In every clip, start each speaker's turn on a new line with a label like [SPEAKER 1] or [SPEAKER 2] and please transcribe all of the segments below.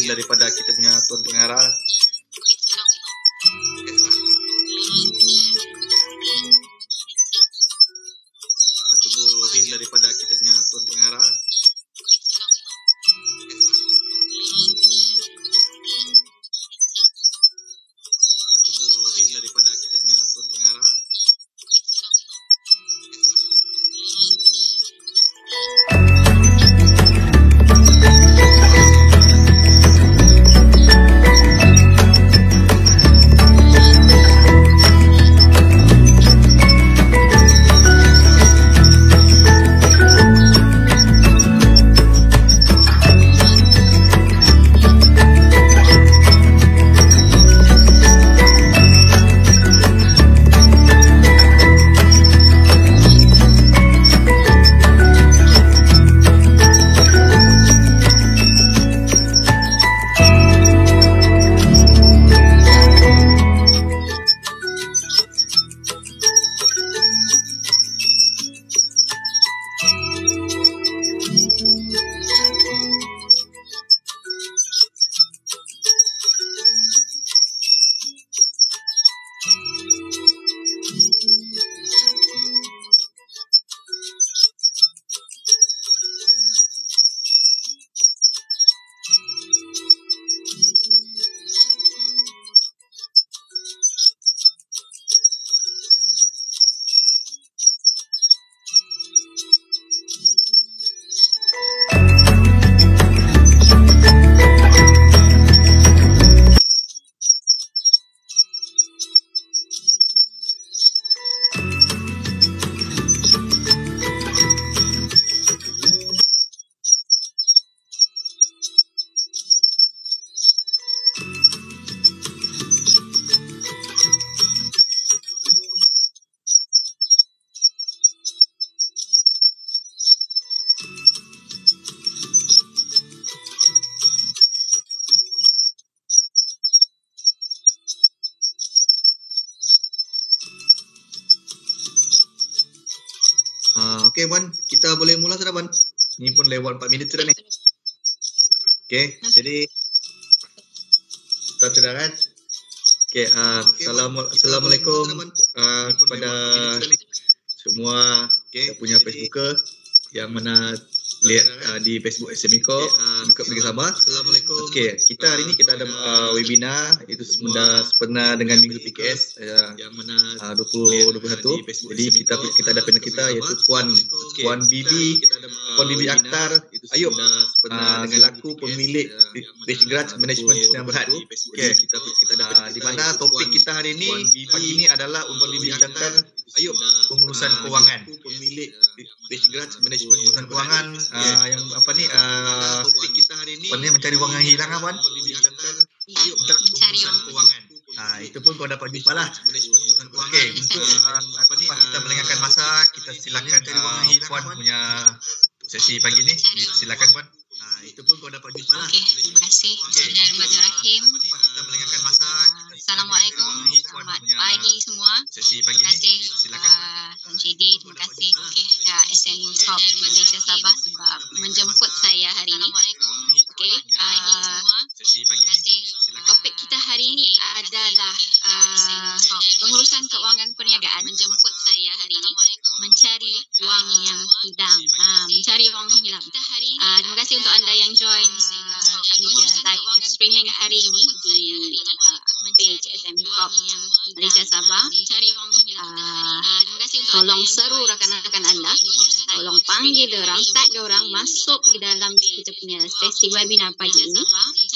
[SPEAKER 1] Daripada kita punya tuan pengarah. Tunggu ring daripada kita punya tuan pengarah. Tunggu ring daripada kita punya tuan pengarah. Okey Wan, kita boleh mula sudah Wan. Ini pun lewat 4 minit sudah ni. Okey, jadi kita sudah kan. Okey, assalamualaikum kepada semua kita punya Facebooker yang mana lihat di Facebook SME Corp dekat Negeri Sabah. Assalamualaikum. Okey, kita hari ni kita ada webinar itu sempena dengan Minggu PKS yang mana 2021. Jadi kita ada panel kita iaitu Puan Bibi Akhtar Ayub selaku pemilik Rich Grants Management Sdn Bhd. Okey, kita ada di mana topik kita hari ni pagi ni adalah untuk membincangkan pengurusan kewangan. Pemilik Rich Grants Management pengurusan kewangan yang apa ni topik kita hari ni mencari wang yang hilang Puan.
[SPEAKER 2] Mencari wang kewangan.
[SPEAKER 1] Itu pun kau dapat jumpa lah. Okey, untuk kita melengahkan masa, kita silakan Puan punya sesi pagi ni. Silakan Puan. Itu pun kau dapat jumpa lah.
[SPEAKER 2] Okey, terima kasih. Bismillahirrahmanirrahim.
[SPEAKER 1] Kita melengahkan masa.
[SPEAKER 2] Assalamualaikum. Selamat pagi semua.
[SPEAKER 1] Sesi pagi ni. Silakan
[SPEAKER 2] Tuan Cedi, terima kasih. Okey, SME Corp Malaysia Sabah sebab menjemput saya hari ini. Okey,
[SPEAKER 1] sesi pagi ni.
[SPEAKER 2] topik kita hari ini adalah pengurusan keuangan perniagaan. Menjemput saya hari ini mencari wang yang hilang. Mencari wang yang hilang. Terima kasih untuk anda yang join kami live streaming hari ini di page SME Corp Malaysia Sabah. Tolong seru rakan-rakan anda, tolong panggil diorang, tag diorang masuk di dalam kita punya sesi webinar pagi ini.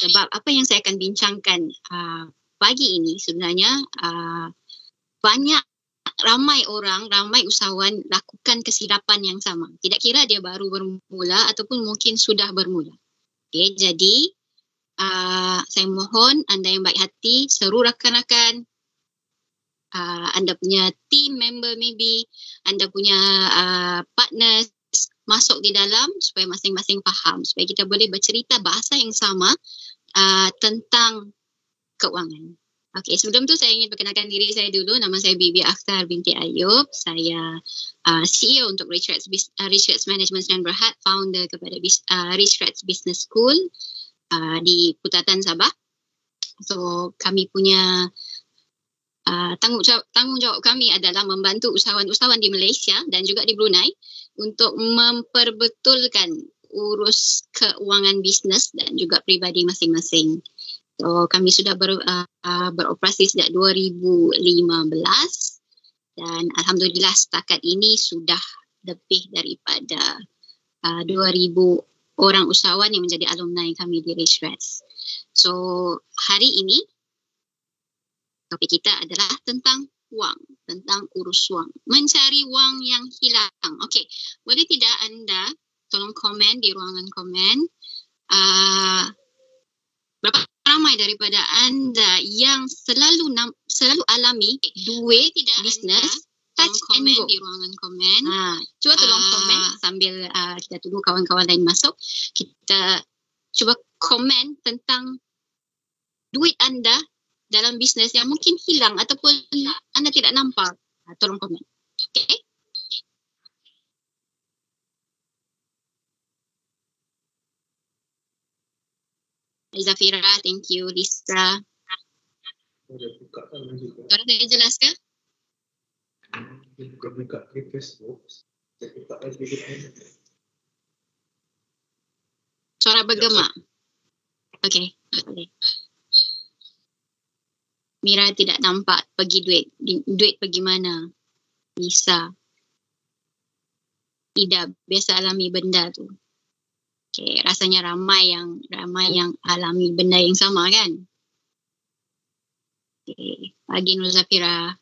[SPEAKER 2] Sebab apa yang saya akan bincangkan pagi ini sebenarnya ramai usahawan lakukan kesilapan yang sama. Tidak kira dia baru bermula ataupun mungkin sudah bermula. Okay, jadi saya mohon anda yang baik hati, seru rakan-rakan, anda punya team member maybe, anda punya partners masuk di dalam supaya masing-masing faham, supaya kita boleh bercerita bahasa yang sama tentang keuangan. Okey, sebelum tu saya ingin perkenalkan diri saya dulu. Nama saya Bibi Akhtar binti Ayub. Saya CEO untuk Rich Grants Management Sdn Bhd, founder kepada Rich Grants Business School di Putatan Sabah. So kami punya tanggungjawab kami adalah membantu usahawan-usahawan di Malaysia dan juga di Brunei untuk memperbetulkan urus keuangan bisnes dan juga peribadi masing-masing. So kami sudah beroperasi sejak 2015 dan alhamdulillah setakat ini sudah lebih daripada 2,000 orang usahawan yang menjadi alumni kami di Rich Grants. So hari ini topik kita adalah tentang wang, tentang urus wang, mencari wang yang hilang. Okey, boleh tidak anda tolong komen di ruangan komen berapa ramai daripada anda yang selalu alami duit bisnes touch and go di ruangan komen. Cuba tolong komen sambil kita tunggu kawan-kawan lain masuk. Kita cuba komen tentang duit anda dalam bisnes yang mungkin hilang ataupun anda tidak nampak. Tolong komen. Okay? Zafira, thank you. Lisa. Suara saya jelas ke?
[SPEAKER 3] Buka di Facebook.
[SPEAKER 2] Suara bergema. Okey. Mira tidak nampak pergi duit pergi mana? Lisa. Tidak biasa alami benda tu. Okay, rasanya ramai yang alami benda yang sama kan? Okay, pagi Nur Zafira.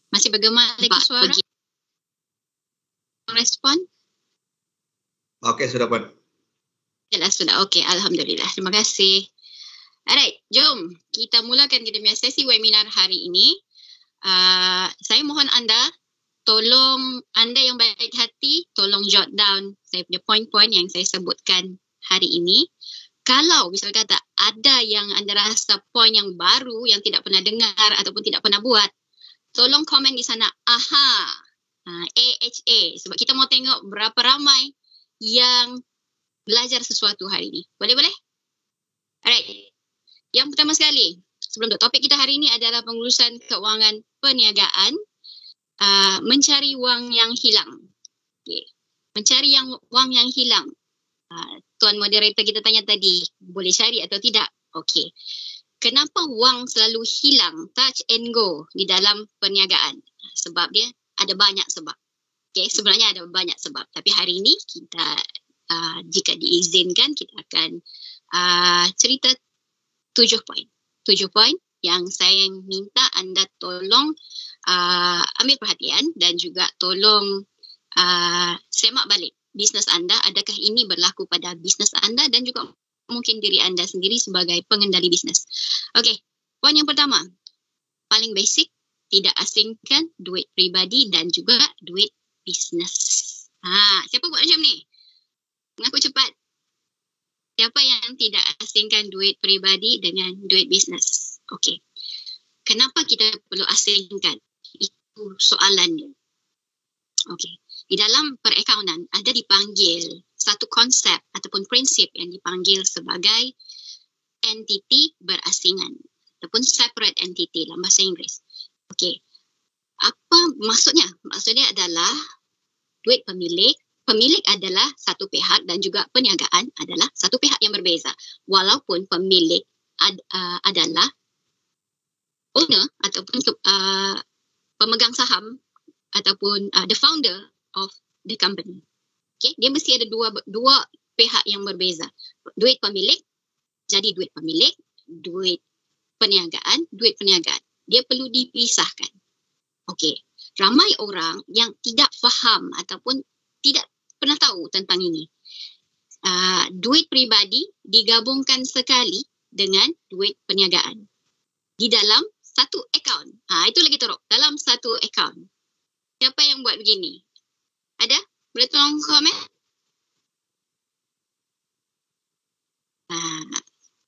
[SPEAKER 2] Masih bergema lagi suara? Respon?
[SPEAKER 1] Okey, sudah Puan.
[SPEAKER 2] Jelas sudah. Okey, alhamdulillah. Terima kasih. Alright, jom kita mulakan kita punya sesi webinar hari ini. Saya mohon anda, tolong anda yang baik hati, tolong jot down saya punya poin-poin yang saya sebutkan hari ini. Kalau misal kata ada yang anda rasa poin yang baru yang tidak pernah dengar ataupun tidak pernah buat, tolong komen di sana AHA, sebab kita mau tengok berapa ramai yang belajar sesuatu hari ini. Boleh? Alright. Yang pertama sekali, sebelum tu, topik kita hari ini adalah pengurusan keuangan perniagaan, mencari wang yang hilang. Okay. Mencari wang yang hilang. Tuan moderator kita tanya tadi, boleh cari atau tidak? Okey. Kenapa wang selalu hilang, touch and go di dalam perniagaan? Sebab dia ada banyak sebab. Okey, sebenarnya ada banyak sebab. Tapi hari ini kita jika diizinkan kita akan cerita 7 poin. 7 poin yang saya minta anda tolong ambil perhatian dan juga tolong semak balik bisnes anda. Adakah ini berlaku pada bisnes anda dan juga mungkin diri anda sendiri sebagai pengendali bisnes. Okey, poin yang pertama, paling basic, tidak asingkan duit peribadi dan juga duit bisnes. Siapa buat macam ni? Mengaku cepat. Siapa yang tidak asingkan duit peribadi dengan duit bisnes? Okey. Kenapa kita perlu asingkan? Itu soalannya. Okey. Di dalam perakaunan ada dipanggil satu konsep ataupun prinsip yang dipanggil sebagai entiti berasingan ataupun separate entity dalam bahasa Inggeris. Okey. Apa maksudnya? Maksudnya adalah duit pemilik adalah satu pihak dan juga perniagaan adalah satu pihak yang berbeza. Walaupun pemilik adalah owner ataupun pemegang saham ataupun the founder of the company. Okay? Dia mesti ada dua pihak yang berbeza. Duit pemilik jadi duit pemilik, duit perniagaan. Dia perlu dipisahkan. Okey. Ramai orang yang tidak faham ataupun tidak pernah tahu tentang ini. Duit peribadi digabungkan sekali dengan duit perniagaan di dalam satu akaun. Itu lagi teruk. Dalam satu akaun. Siapa yang buat begini? Ada? Boleh tolong komen?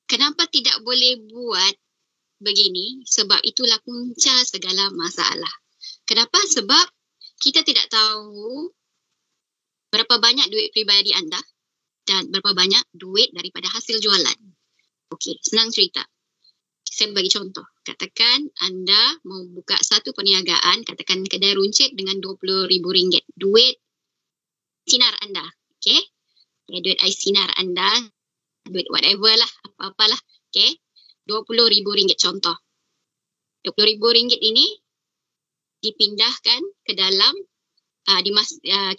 [SPEAKER 2] Kenapa tidak boleh buat begini? Sebab itulah punca segala masalah. Kenapa? Sebab kita tidak tahu berapa banyak duit peribadi anda dan berapa banyak duit daripada hasil jualan. Okey, senang cerita. Saya bagi contoh. Katakan anda mau buka satu perniagaan, katakan kedai runcit dengan RM20,000. Duit sinar anda. Okey? Duit air sinar anda, duit whatever lah, apa-apalah. Okey? RM20,000 contoh. RM20,000 ini dipindahkan ke dalam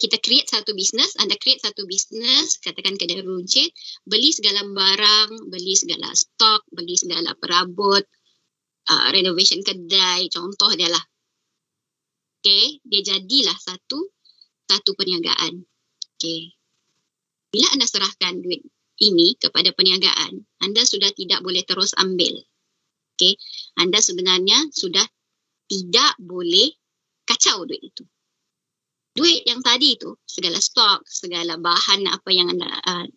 [SPEAKER 2] kita create satu bisnes, anda create satu bisnes, katakan kedai runcit, beli segala barang, beli segala stok, beli segala perabot, renovation kedai, contoh dia lah. Okay, dia jadilah satu perniagaan. Okay. Bila anda serahkan duit ini kepada perniagaan, anda sudah tidak boleh terus ambil. Okay. Anda sebenarnya sudah tidak boleh kacau duit itu. Duit yang tadi itu, segala stok, segala bahan apa yang anda,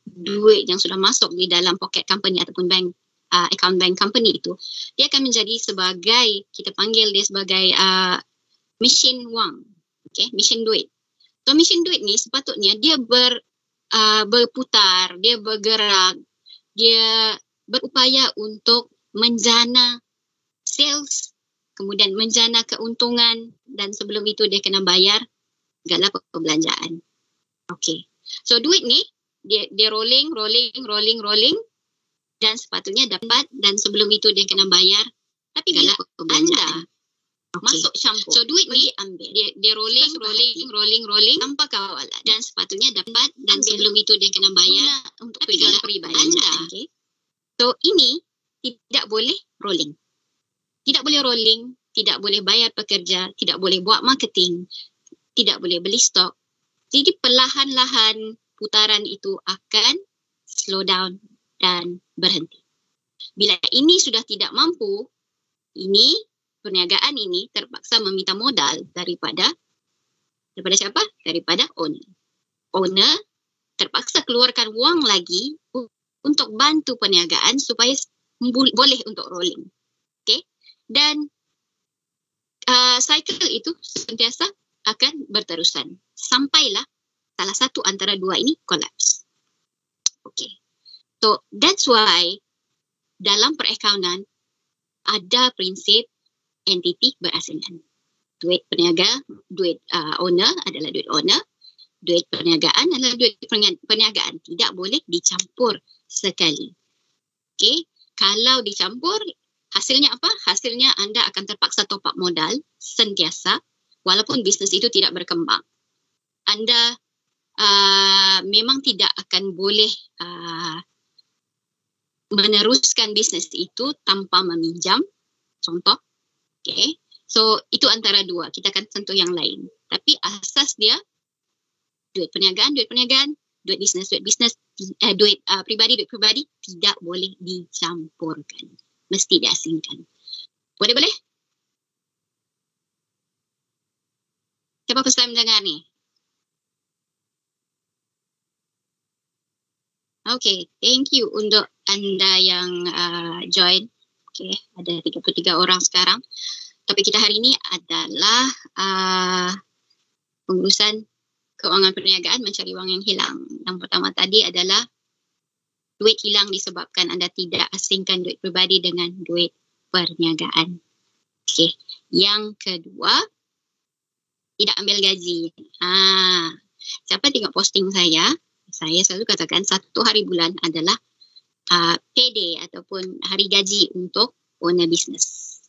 [SPEAKER 2] duit yang sudah masuk di dalam pocket company ataupun bank, account bank company itu, dia akan menjadi sebagai, kita panggil dia sebagai mesin wang. Okay, mesin duit. So mesin duit ni sepatutnya dia berputar, dia bergerak, dia berupaya untuk menjana sales, kemudian menjana keuntungan dan sebelum itu dia kena bayar segala perbelanjaan. Okey. So duit ni dia rolling dan sepatutnya dapat dan sebelum itu dia kena bayar tapi segala perbelanjaan. Masuk campur. So duit ni ambil. Dia rolling tanpa kawalan dan sepatutnya dapat dan sebelum itu dia kena bayar untuk segala perbelanjaan. Okey. So ini tidak boleh rolling. Tidak boleh rolling, tidak boleh bayar pekerja, tidak boleh buat marketing, tidak boleh beli stok. Jadi perlahan-lahan putaran itu akan slow down dan berhenti. Bila ini sudah tidak mampu, perniagaan ini terpaksa meminta modal daripada siapa? Daripada owner. Owner terpaksa keluarkan wang lagi untuk bantu perniagaan supaya boleh untuk rolling. Okay? Dan cycle itu sentiasa akan berterusan sampailah salah satu antara dua ini collapse. Okay. So that's why dalam perakaunan ada prinsip entiti berasingan. Duit peniaga, duit owner adalah duit owner, duit perniagaan adalah duit perniagaan. Tidak boleh dicampur sekali. Okey, kalau dicampur, hasilnya apa? Hasilnya anda akan terpaksa top up modal sentiasa walaupun bisnes itu tidak berkembang. Anda memang tidak akan boleh meneruskan bisnes itu tanpa meminjam. Contoh, okay. So itu antara dua. Kita akan sentuh yang lain. Tapi asas dia duit perniagaan, duit bisnes, duit pribadi tidak boleh dicampurkan. Mesti diasingkan. Boleh? Siapa first time dengar ni? Okay, thank you untuk anda yang join. Okay, ada 33 orang sekarang. Topik kita hari ini adalah pengurusan keuangan perniagaan, mencari wang yang hilang. Yang pertama tadi adalah duit hilang disebabkan anda tidak asingkan duit pribadi dengan duit perniagaan. Okay. Yang kedua, tidak ambil gaji. Siapa tengok posting saya selalu katakan 1 hari bulan adalah payday ataupun hari gaji untuk owner business.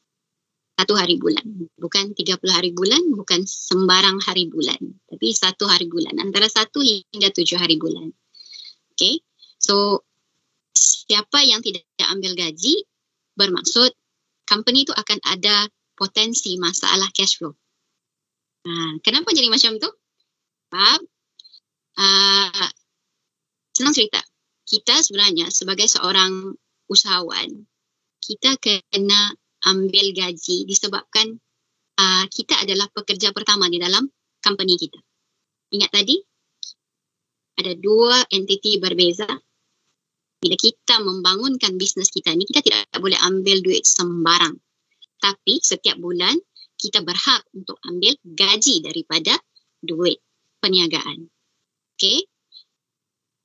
[SPEAKER 2] 1 hari bulan. Bukan 30 hari bulan, bukan sembarang hari bulan. Tapi 1 hari bulan. Antara 1 hingga 7 hari bulan. Okay. So, siapa yang tidak ambil gaji, bermaksud company itu akan ada potensi masalah cash flow. Kenapa jadi macam tu? Sebab senang cerita. Kita sebenarnya sebagai seorang usahawan, kita kena ambil gaji disebabkan kita adalah pekerja pertama di dalam company kita. Ingat tadi, ada 2 entiti berbeza. Bila kita membangunkan bisnes kita ni, kita tidak boleh ambil duit sembarang. Tapi setiap bulan, kita berhak untuk ambil gaji daripada duit perniagaan. Okay?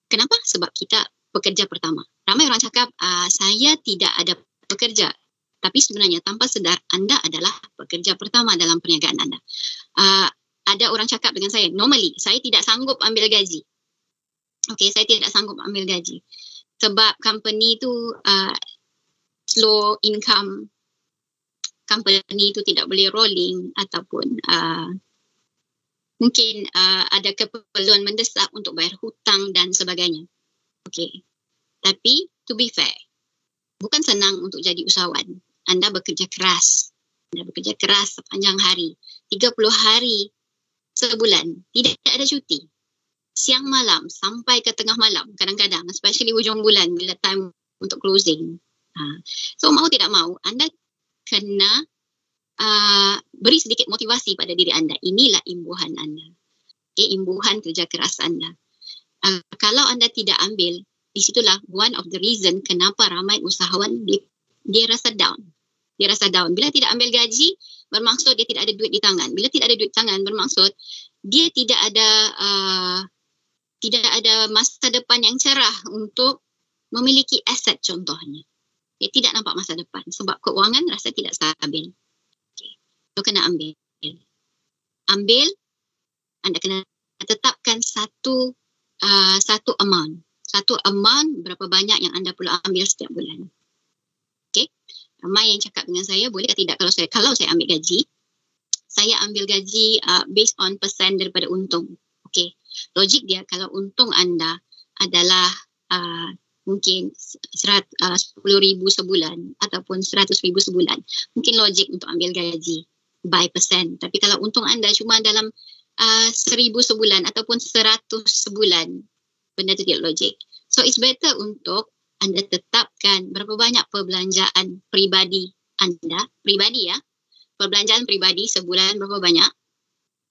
[SPEAKER 2] Kenapa? Sebab kita pekerja pertama. Ramai orang cakap, saya tidak ada pekerja. Tapi sebenarnya tanpa sedar, anda adalah pekerja pertama dalam perniagaan anda. Ada orang cakap dengan saya, normally, saya tidak sanggup ambil gaji. Okay, saya tidak sanggup ambil gaji. Sebab company itu slow income, company itu tidak boleh rolling ataupun mungkin ada keperluan mendesak untuk bayar hutang dan sebagainya. Okay. Tapi to be fair, bukan senang untuk jadi usahawan. Anda bekerja keras. Anda bekerja keras sepanjang hari. 30 hari sebulan. Tidak ada cuti. Siang malam sampai ke tengah malam kadang-kadang, especially hujung bulan bila time untuk closing. So mau tidak mau, anda kena beri sedikit motivasi pada diri anda. Inilah imbuhan anda. Okay, imbuhan kerja keras anda. Kalau anda tidak ambil, disitulah one of the reason kenapa ramai usahawan dia rasa down. Dia rasa down. Bila tidak ambil gaji, bermaksud dia tidak ada duit di tangan. Bila tidak ada duit di tangan, bermaksud dia tidak ada masa depan yang cerah untuk memiliki aset contohnya. Dia tidak nampak masa depan sebab keuangan rasa tidak stabil. Okay. So kena ambil. Ambil, anda kena tetapkan satu amount. Satu amount berapa banyak yang anda perlu ambil setiap bulan. Okay. Ramai yang cakap dengan saya, boleh ke tidak kalau saya ambil gaji, saya ambil gaji based on persen daripada untung. Okay. Logik dia, kalau untung anda adalah mungkin 10,000 sebulan ataupun 100,000 sebulan, mungkin logik untuk ambil gaji by persen. Tapi kalau untung anda cuma dalam 1,000 sebulan ataupun 100 sebulan, benda itu tidak logik. So it's better untuk anda tetapkan berapa banyak perbelanjaan pribadi anda, pribadi ya, perbelanjaan pribadi sebulan berapa banyak.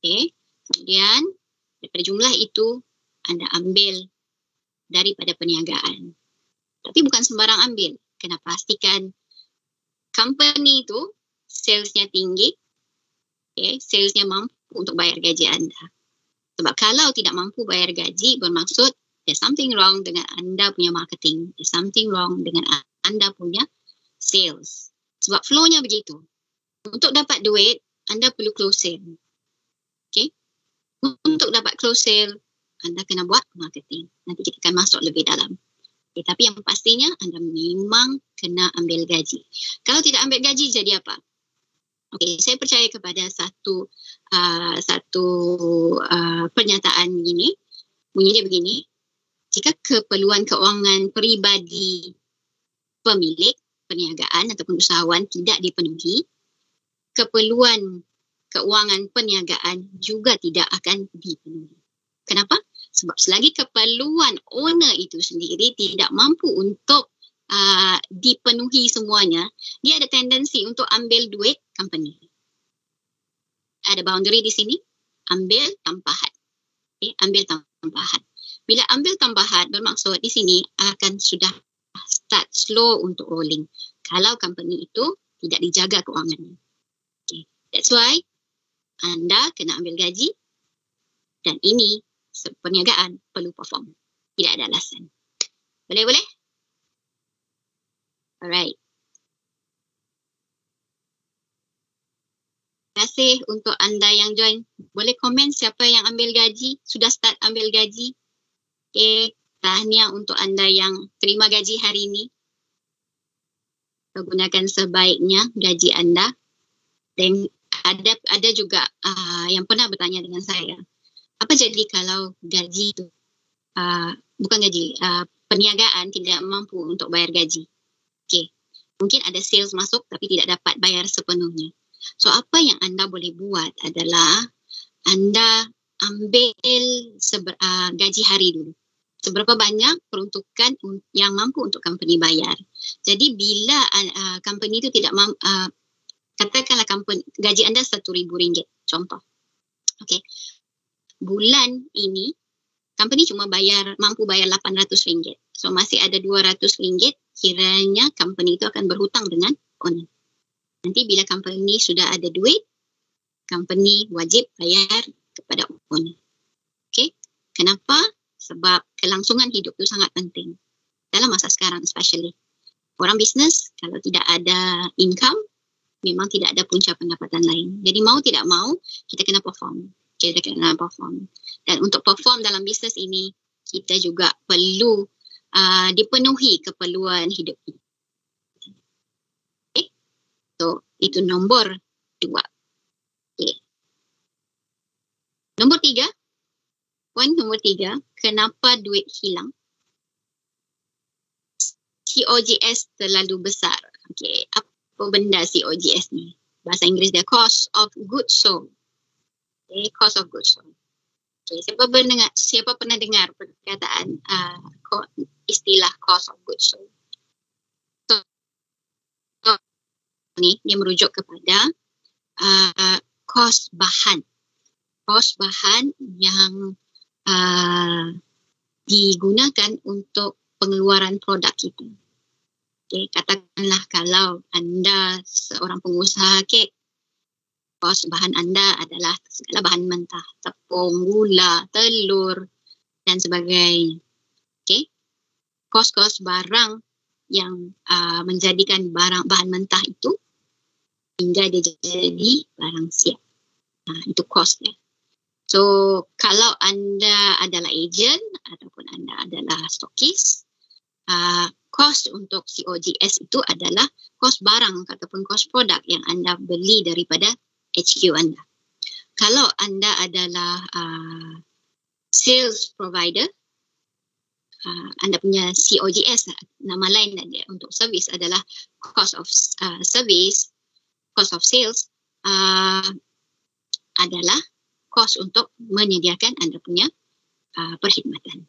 [SPEAKER 2] Okay. Kemudian daripada jumlah itu anda ambil daripada perniagaan. Tapi bukan sembarang ambil. Kena pastikan company itu salesnya tinggi, okay, salesnya mampu untuk bayar gaji anda. Sebab kalau tidak mampu bayar gaji, bermaksud there's something wrong dengan anda punya marketing. There's something wrong dengan anda punya sales. Sebab flow-nya begitu. Untuk dapat duit, anda perlu close sale. Okay? Untuk dapat close sale, anda kena buat marketing. Nanti kita akan masuk lebih dalam. Okay, tapi yang pastinya, anda memang kena ambil gaji. Kalau tidak ambil gaji, jadi apa? Okay, saya percaya kepada satu pernyataan begini. Bunyi dia begini. Jika keperluan keuangan peribadi pemilik, perniagaan ataupun usahawan tidak dipenuhi, keperluan keuangan perniagaan juga tidak akan dipenuhi. Kenapa? Sebab selagi keperluan owner itu sendiri tidak mampu untuk dipenuhi semuanya, dia ada tendensi untuk ambil duit company. Ada boundary di sini, ambil tampahan. Okay, ambil tampahan. Bila ambil tampahan, bermaksud di sini akan sudah start slow untuk rolling. Kalau company itu tidak dijaga keuangannya. Okay. That's why anda kena ambil gaji dan ini perniagaan perlu perform. Tidak ada alasan. Boleh? Alright. Terima kasih untuk anda yang join. Boleh komen siapa yang ambil gaji, sudah start ambil gaji. Okay. Tahniah untuk anda yang terima gaji hari ini. Gunakan sebaiknya gaji anda. Dan ada juga yang pernah bertanya dengan saya, apa jadi kalau gaji itu bukan gaji, perniagaan tidak mampu untuk bayar gaji. Okay. Mungkin ada sales masuk tapi tidak dapat bayar sepenuhnya. So apa yang anda boleh buat adalah anda ambil gaji hari dulu. Seberapa banyak peruntukan yang mampu untuk company bayar. Jadi bila company itu tidak mampu, katakanlah gaji anda RM1,000, contoh. Okay. Bulan ini, company cuma mampu bayar RM800. So masih ada RM200, kiranya company itu akan berhutang dengan owner. Nanti bila company sudah ada duit, company wajib bayar kepada owner. Okay. Kenapa? Sebab kelangsungan hidup itu sangat penting. Dalam masa sekarang especially. Orang bisnes, kalau tidak ada income, memang tidak ada punca pendapatan lain. Jadi mau tidak mau, kita kena perform. Dan untuk perform dalam bisnes ini, kita juga perlu dipenuhi keperluan hidup kita. Okay. So, itu nombor 2. Okay. Nombor 3. Poin nombor 3, kenapa duit hilang? COGS terlalu besar. Okay, apa benda COGS ni? Bahasa Inggeris dia cost of goods sold. Okay, cost of goods sold. Okay, siapa pernah dengar perkataan istilah cost of goods sold? So, ni dia merujuk kepada kos bahan. Kos bahan yang digunakan untuk pengeluaran produk kita. Okay, katakanlah kalau anda seorang pengusaha kek, kos bahan anda adalah segala bahan mentah, tepung, gula, telur dan sebagainya. Okay, kos-kos barang yang menjadikan bahan mentah itu hingga dia jadi barang siap. Itu kos ya. So, kalau anda adalah agent ataupun anda adalah stokis, kos untuk COGS itu adalah kos barang ataupun kos produk yang anda beli daripada HQ anda. Kalau anda adalah sales provider, anda punya COGS, nama lain dia untuk service adalah cost of service, cost of sales adalah kos untuk menyediakan anda punya perkhidmatan.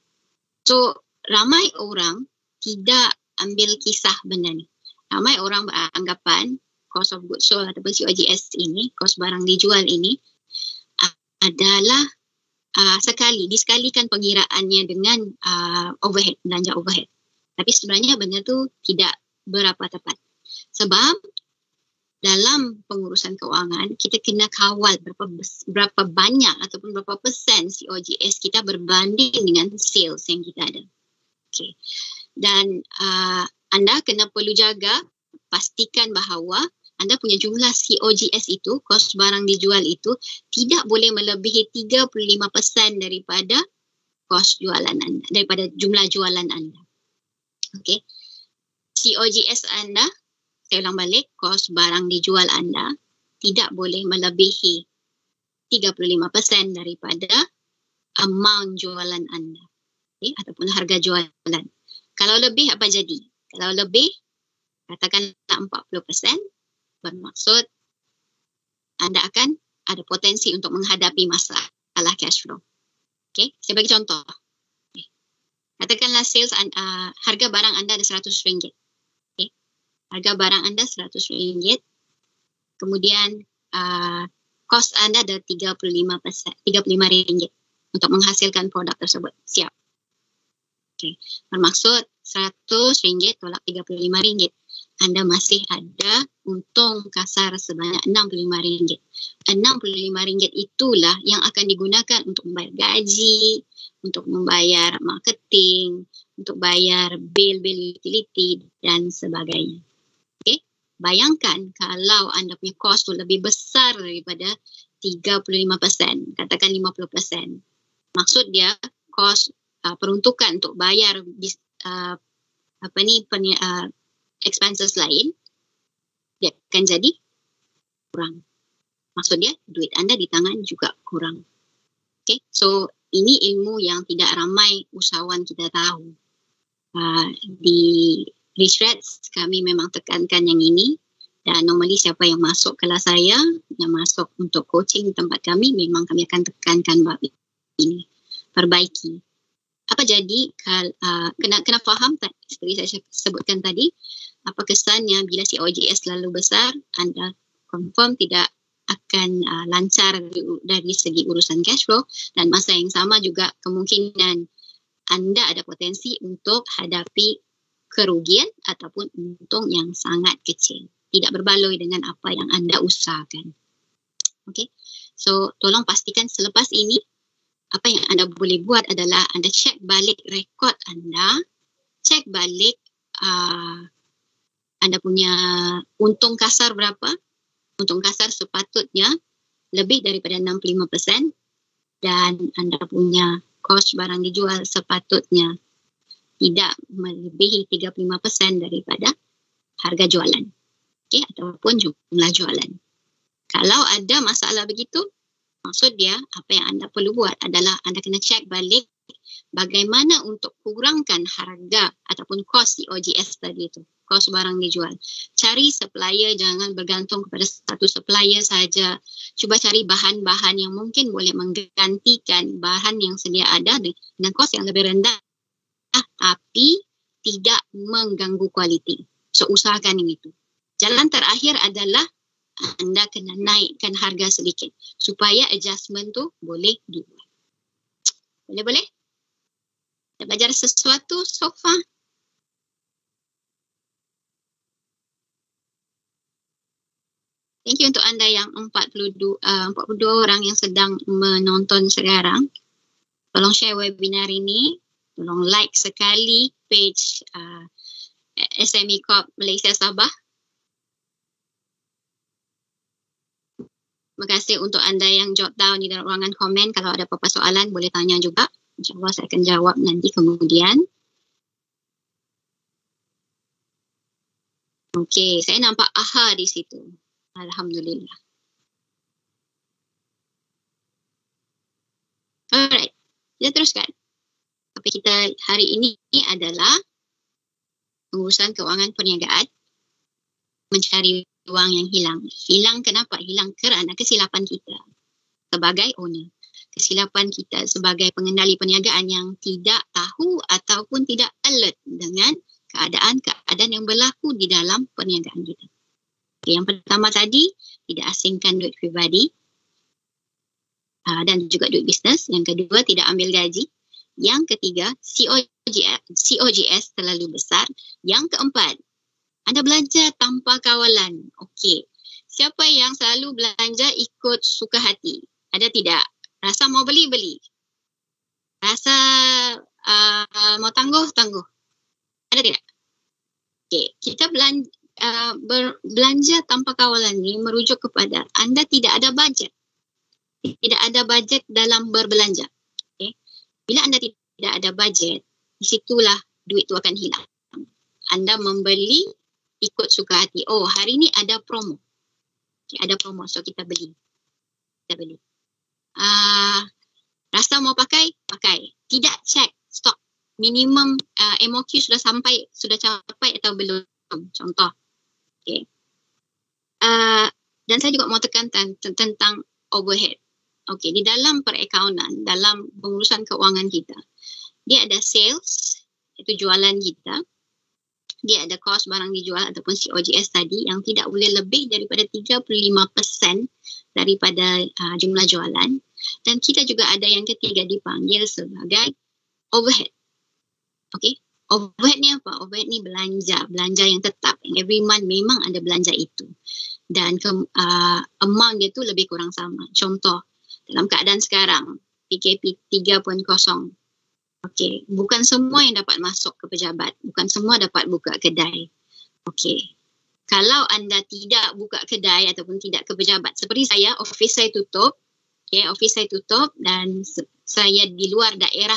[SPEAKER 2] So, ramai orang tidak ambil kisah benda ni. Ramai orang beranggapan cost of goods sold ataupun COGS ini, kos barang dijual ini adalah disekalikan pengiraannya dengan overhead, belanja overhead. Tapi sebenarnya benda tu tidak berapa tepat. Sebab dalam pengurusan keuangan, kita kena kawal berapa banyak ataupun berapa persen COGS kita berbanding dengan sales yang kita ada. Okay. Dan anda kena perlu jaga pastikan bahawa anda punya jumlah COGS itu, kos barang dijual itu, tidak boleh melebihi 35% daripada kos jualan anda, daripada jumlah jualan anda. Okey. COGS anda, saya ulang balik, kos barang dijual anda tidak boleh melebihi 35% daripada amount jualan anda. Okay? Ataupun harga jualan. Kalau lebih apa jadi? Kalau lebih, katakanlah 40%, bermaksud anda akan ada potensi untuk menghadapi masalah cash flow. Okay? Saya bagi contoh. Okay. Katakanlah sales harga barang anda ada RM100. Okay? Harga barang anda RM100. Kemudian kos anda ada RM35 untuk menghasilkan produk tersebut. Siap. Okay. Bermaksud RM100 tolak RM35. Anda masih ada untung kasar sebanyak RM65. RM65 itulah yang akan digunakan untuk membayar gaji, untuk membayar marketing, untuk bayar bil-bil utility dan sebagainya. Okay? Bayangkan kalau anda punya kos tu lebih besar daripada 35%, katakan 50%. Maksud dia kos peruntukan untuk bayar expenses lain, dia akan jadi kurang. Maksud dia, duit anda di tangan juga kurang. Okay? So, ini ilmu yang tidak ramai usahawan kita tahu. Di Rich kami memang tekankan yang ini. Dan normally siapa yang masuk kelas saya, yang masuk untuk coaching tempat kami, memang kami akan tekankan bab ini. Perbaiki. Apa jadi, kena faham, seperti saya sebutkan tadi, apa kesannya bila COGS terlalu besar, anda confirm tidak akan lancar dari segi urusan cash flow, dan masa yang sama juga kemungkinan anda ada potensi untuk hadapi kerugian ataupun untung yang sangat kecil. Tidak berbaloi dengan apa yang anda usahakan. Okay? So, tolong pastikan selepas ini, apa yang anda boleh buat adalah anda cek balik rekod anda, cek balik anda punya untung kasar berapa. Untung kasar sepatutnya lebih daripada 65% dan anda punya kos barang dijual sepatutnya tidak melebihi 35% daripada harga jualan. Okay, ataupun jumlah jualan. Kalau ada masalah begitu, maksud dia apa yang anda perlu buat adalah anda kena cek balik bagaimana untuk kurangkan harga ataupun kos COGS tadi itu, kos barang dijual. Cari supplier, jangan bergantung kepada satu supplier saja. Cuba cari bahan-bahan yang mungkin boleh menggantikan bahan yang sedia ada dengan kos yang lebih rendah, tapi tidak mengganggu kualiti. So, usahakan yang itu. Jalan terakhir adalah anda kena naikkan harga sedikit supaya adjustment tu boleh dibuat. Boleh-boleh? Dah belajar sesuatu so far? Thank you untuk anda yang 42 orang yang sedang menonton sekarang. Tolong share webinar ini. Tolong like sekali page SME Corp Malaysia Sabah. Terima kasih untuk anda yang jot down di dalam ruangan komen. Kalau ada apa-apa soalan boleh tanya juga. InsyaAllah saya akan jawab nanti kemudian. Okey, saya nampak AHA di situ. Alhamdulillah. Alright, kita teruskan. Topik kita hari ini adalah pengurusan keuangan perniagaan, mencari wang yang hilang. Hilang kenapa? Hilang kerana kesilapan kita sebagai owner. Kesilapan kita sebagai pengendali perniagaan yang tidak tahu ataupun tidak alert dengan keadaan-keadaan yang berlaku di dalam perniagaan kita. Okay, yang pertama tadi, tidak asingkan duit pribadi dan juga duit bisnes. Yang kedua, tidak ambil gaji. Yang ketiga, COGS terlalu besar. Yang keempat, anda belanja tanpa kawalan. Okey. Siapa yang selalu belanja ikut suka hati? Ada tidak? Rasa mau beli? Rasa mau tangguh? Ada tidak? Okey. Kita belanja. Berbelanja tanpa kawalan ni merujuk kepada anda tidak ada bajet. Tidak ada bajet dalam berbelanja. Okay. Bila anda tidak ada bajet, di situlah duit tu akan hilang. Anda membeli ikut suka hati. Oh, hari ni ada promo. Okay, ada promo, so kita beli. Rasa mau pakai? Tidak check stok. Minimum MOQ sudah capai atau belum. Contoh. Okay. Dan saya juga mau tekankan tentang overhead. Okay, di dalam perakaunan, dalam pengurusan keuangan kita, dia ada sales, itu jualan kita. Dia ada kos barang dijual ataupun COGS tadi yang tidak boleh lebih daripada 35% daripada jumlah jualan. Dan kita juga ada yang ketiga dipanggil sebagai overhead. Okay. Overhead ni apa? Overhead ni belanja yang tetap. Every month memang ada belanja itu. Dan amount dia tu lebih kurang sama. Contoh, dalam keadaan sekarang, PKP 3.0. Okey, bukan semua yang dapat masuk ke pejabat. Bukan semua dapat buka kedai. Okey. Kalau anda tidak buka kedai ataupun tidak ke pejabat, seperti saya, office saya tutup. Okey, office saya tutup dan saya di luar daerah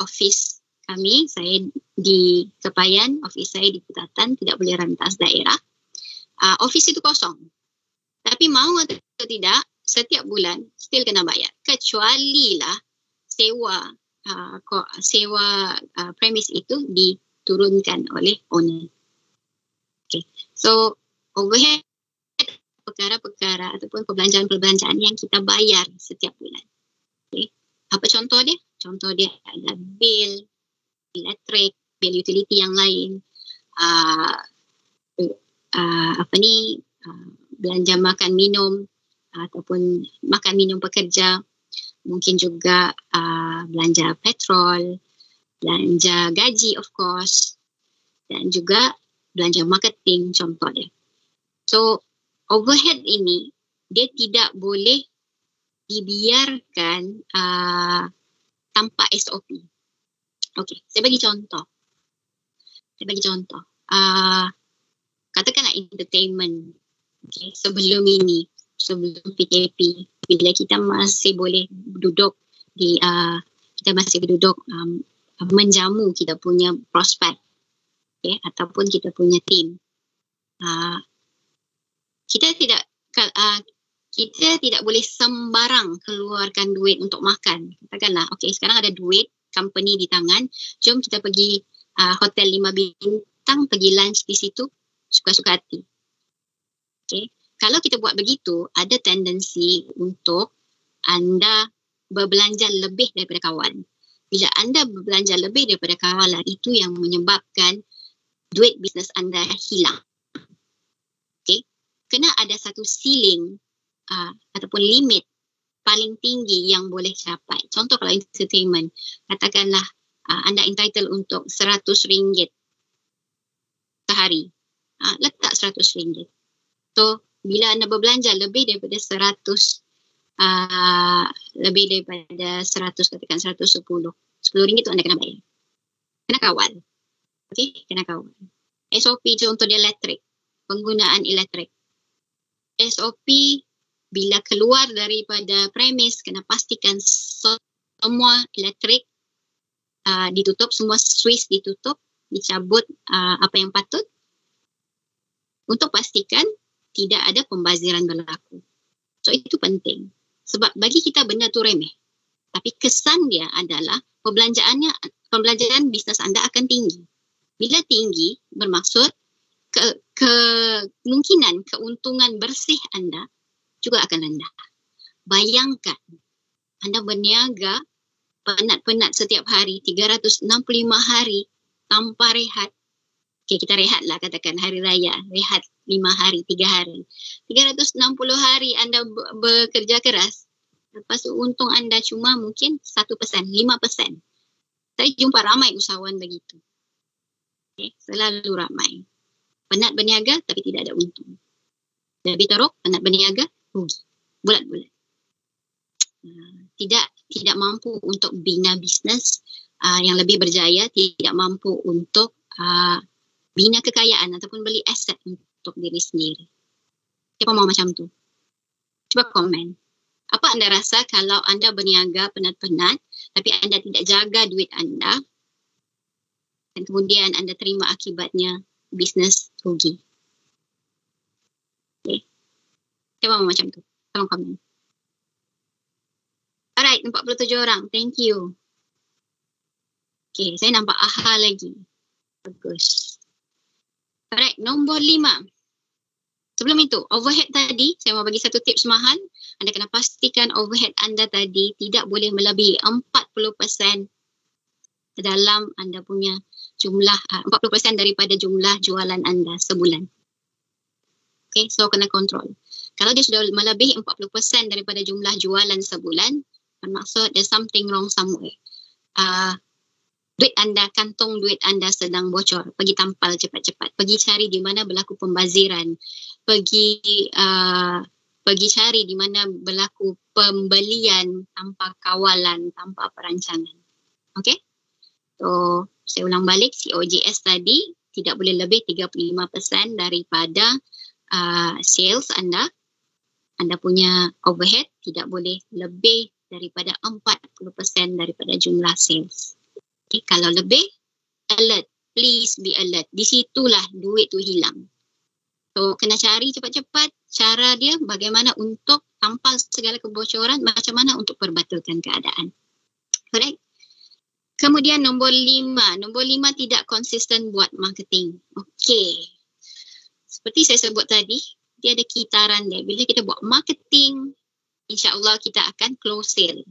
[SPEAKER 2] office kami. Saya di Kepayan, office saya di Putatan, tidak boleh rentas daerah. Office itu kosong. Tapi mau atau tidak, setiap bulan still kena bayar. Kecuali lah sewa premis itu diturunkan oleh owner. Okay. So, overhead perkara-perkara ataupun perbelanjaan-perbelanjaan yang kita bayar setiap bulan. Okay. Apa contoh dia? Contoh dia adalah bil elektrik, bil utility yang lain, belanja makan minum ataupun makan minum pekerja. Mungkin juga belanja petrol, belanja gaji of course, dan juga belanja marketing contoh dia. So, overhead ini, dia tidak boleh dibiarkan tanpa SOP. Okey, saya bagi contoh. Katakanlah entertainment. Okay, sebelum PKP, bila kita masih boleh duduk menjamu kita punya prospek, okay, ataupun kita punya team, kita tidak boleh sembarang keluarkan duit untuk makan. Katakanlah, okay, sekarang ada duit company di tangan, jom kita pergi hotel 5 bintang, pergi lunch di situ, suka-suka hati. Okay. Kalau kita buat begitu, ada tendensi untuk anda berbelanja lebih daripada kawan. Bila anda berbelanja lebih daripada kawalan, itu yang menyebabkan duit bisnes anda hilang. Okay. Kena ada satu ceiling ataupun limit paling tinggi yang boleh capai. Contoh kalau entertainment, katakanlah anda entitled untuk RM100 sehari. Letak RM100. So, bila anda berbelanja lebih daripada 100, katakan 110, RM10 tu anda kena bayar. Kena kawal. Okey, kena kawal. SOP contoh dia elektrik, penggunaan elektrik. SOP bila keluar daripada premis, kena pastikan semua elektrik ditutup, semua switch ditutup, dicabut apa yang patut untuk pastikan tidak ada pembaziran berlaku. So itu penting. Sebab bagi kita benda tu remeh. Tapi kesan dia adalah pembelanjaan bisnes anda akan tinggi. Bila tinggi bermaksud kemungkinan keuntungan bersih anda juga akan rendah. Bayangkan anda berniaga penat-penat setiap hari, 365 hari tanpa rehat. Okay, kita rehatlah katakan hari raya, rehat 5 hari, 3 hari. 360 hari anda bekerja keras. Lepas tu untung anda cuma mungkin 1%, 5%. Saya jumpa ramai usahawan begitu. Okay, selalu ramai. Penat berniaga tapi tidak ada untung. Lebih teruk, penat berniaga, rugi. Bulat-bulat. Tidak mampu untuk bina bisnes yang lebih berjaya, tidak mampu untuk bina kekayaan ataupun beli aset untuk diri sendiri. Siapa mau macam tu? Cuba komen. Apa anda rasa kalau anda berniaga penat-penat tapi anda tidak jaga duit anda dan kemudian anda terima akibatnya bisnes rugi? Okay. Siapa mau macam tu? Tolong komen. Alright, 47 orang. Thank you. Okay, saya nampak AHA lagi. Bagus. Alright, nombor 5. Sebelum itu, overhead tadi, saya mau bagi satu tips mahal. Anda kena pastikan overhead anda tadi tidak boleh melebihi 40% dalam anda punya jumlah, 40% daripada jumlah jualan anda sebulan. Okay, so kena kontrol. Kalau dia sudah melebihi 40% daripada jumlah jualan sebulan, bermaksud there's something wrong somewhere. Duit anda, kantong duit anda sedang bocor. Pergi tampal cepat-cepat. Pergi cari di mana berlaku pembaziran. Pergi cari di mana berlaku pembelian tanpa kawalan, tanpa perancangan. Okay? So, saya ulang balik, COGS tadi tidak boleh lebih 35% daripada sales anda. Anda punya overhead tidak boleh lebih daripada 40% daripada jumlah sales. Okay, kalau lebih, alert. Please be alert. Di situlah duit tu hilang. So, kena cari cepat-cepat cara dia bagaimana untuk tampal segala kebocoran, macam mana untuk perbatulkan keadaan. Correct? Kemudian nombor 5. Nombor 5 tidak konsisten buat marketing. Okay. Seperti saya sebut tadi, dia ada kitaran dia. Bila kita buat marketing, insya-Allah kita akan close sale.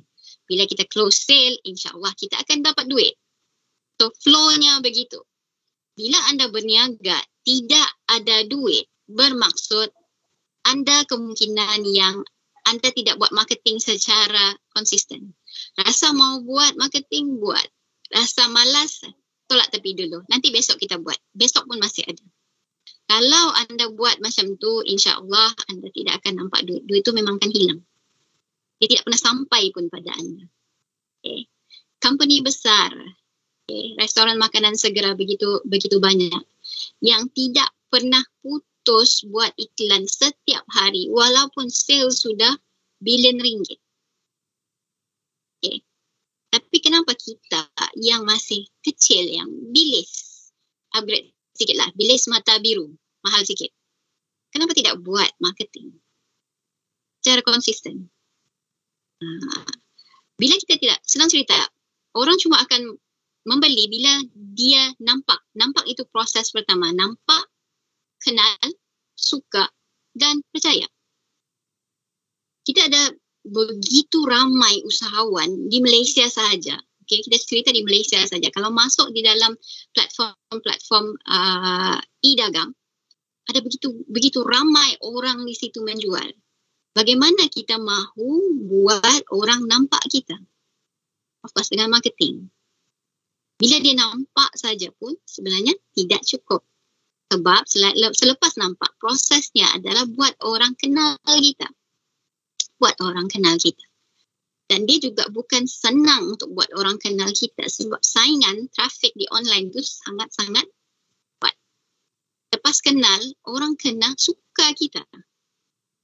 [SPEAKER 2] Bila kita close sale, insya-Allah kita akan dapat duit. So flow-nya begitu. Bila anda berniaga tidak ada duit, bermaksud anda kemungkinan yang anda tidak buat marketing secara konsisten. Rasa mau buat marketing, buat. Rasa malas, tolak tepi dulu. Nanti besok kita buat. Besok pun masih ada. Kalau anda buat macam tu, insya-Allah anda tidak akan nampak duit. Duit tu memang akan hilang. Dia tidak pernah sampai pun pada anda. Okay. Company besar, okay, restoran makanan segera begitu banyak yang tidak pernah putus buat iklan setiap hari walaupun sales sudah bilion ringgit. Okay. Tapi kenapa kita yang masih kecil, yang bilis, upgrade sikit lah, bilis mata biru, mahal sikit. Kenapa tidak buat marketing secara konsisten? Bila kita tidak, senang cerita, orang cuma akan membeli bila dia nampak itu proses pertama, nampak, kenal, suka dan percaya. Kita ada begitu ramai usahawan di Malaysia sahaja. Okay, kita cerita di Malaysia saja. Kalau masuk di dalam platform e-dagang, ada begitu ramai orang di situ menjual. Bagaimana kita mahu buat orang nampak kita? Of course dengan marketing. Bila dia nampak saja pun sebenarnya tidak cukup. Sebab selepas nampak, prosesnya adalah buat orang kenal kita. Buat orang kenal kita. Dan dia juga bukan senang untuk buat orang kenal kita sebab saingan trafik di online itu sangat-sangat kuat. Lepas kenal, orang kena suka kita.